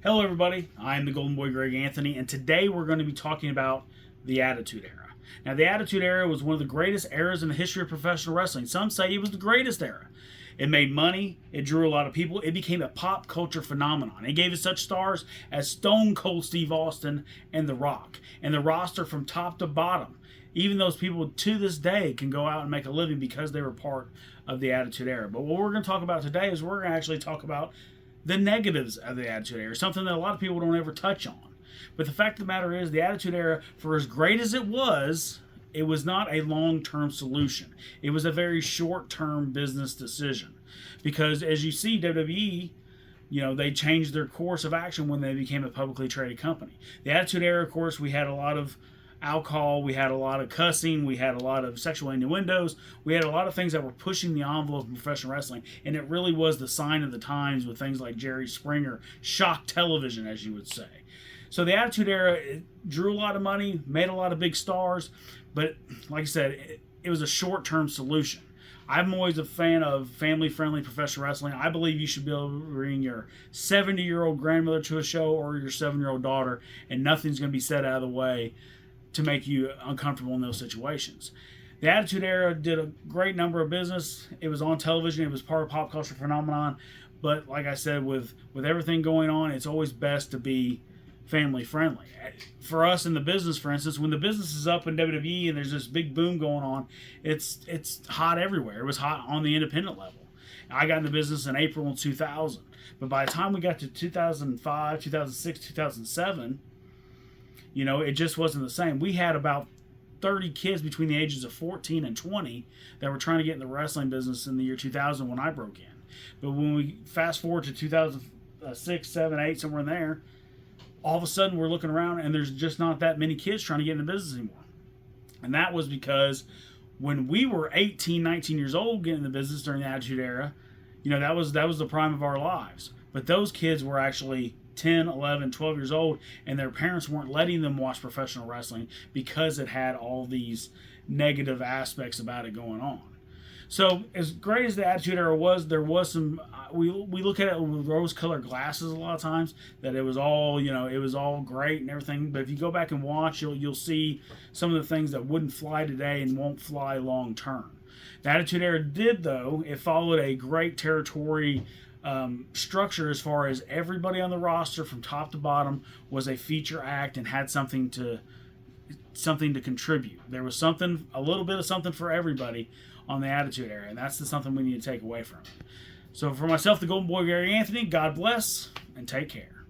Hello, everybody. I'm the Golden Boy Greg Anthony, and today we're going to be talking about the Attitude Era. Now, the Attitude Era was one of the greatest eras in the history of professional wrestling. Some say it was the greatest era. It made money, it drew a lot of people, it became a pop culture phenomenon. It gave us such stars as Stone Cold Steve Austin and The Rock, and the roster from top to bottom. Even those people to this day can go out and make a living because they were part of the Attitude Era. But what we're going to talk about today is we're going to actually talk about the negatives of the Attitude Era, something that a lot of people don't ever touch on. But the fact of the matter is, the Attitude Era, for as great as it was not a long-term solution. It was a very short-term business decision. Because as you see, WWE, they changed their course of action when they became a publicly traded company. The Attitude Era, of course, we had a lot of alcohol, we had a lot of cussing, we had a lot of sexual innuendos, we had a lot of things that were pushing the envelope of professional wrestling, and it really was the sign of the times with things like Jerry Springer, shock television, as you would say. So the Attitude Era drew a lot of money, made a lot of big stars, but like I said, it was a short-term solution. I'm always a fan of family-friendly professional wrestling. I believe you should be able to bring your 70-year-old grandmother to a show or your 7-year-old daughter, and nothing's going to be said out of the way to make you uncomfortable in those situations. The Attitude Era did a great number of business. It was on television. It was part of pop culture phenomenon. But like I said, with everything going on, it's always best to be family friendly. For us in the business, for instance, when the business is up in WWE and there's this big boom going on, it's hot everywhere. It was hot on the independent level. I got in the business in April of 2000. But by the time we got to 2005, 2006, 2007, it just wasn't the same. We had about 30 kids between the ages of 14 and 20 that were trying to get in the wrestling business in the year 2000 when I broke in. But when we fast forward to 2006, 7, 8, somewhere in there, all of a sudden we're looking around and there's just not that many kids trying to get in the business anymore. And that was because when we were 18, 19 years old getting in the business during the Attitude Era, that was the prime of our lives. But those kids were actually 10, 11, 12 years old, and their parents weren't letting them watch professional wrestling because it had all these negative aspects about it going on. So as great as the Attitude Era was, there was some, we look at it with rose-colored glasses a lot of times, that it was all, it was all great and everything. But if you go back and watch, you'll see some of the things that wouldn't fly today and won't fly long term. The Attitude Era did, though. It followed a great territory structure as far as everybody on the roster from top to bottom was a feature act and had something to contribute. There was a little bit of something for everybody on the Attitude Era, and that's something we need to take away from it. So for myself, the Golden Boy Gary Anthony, God bless and take care.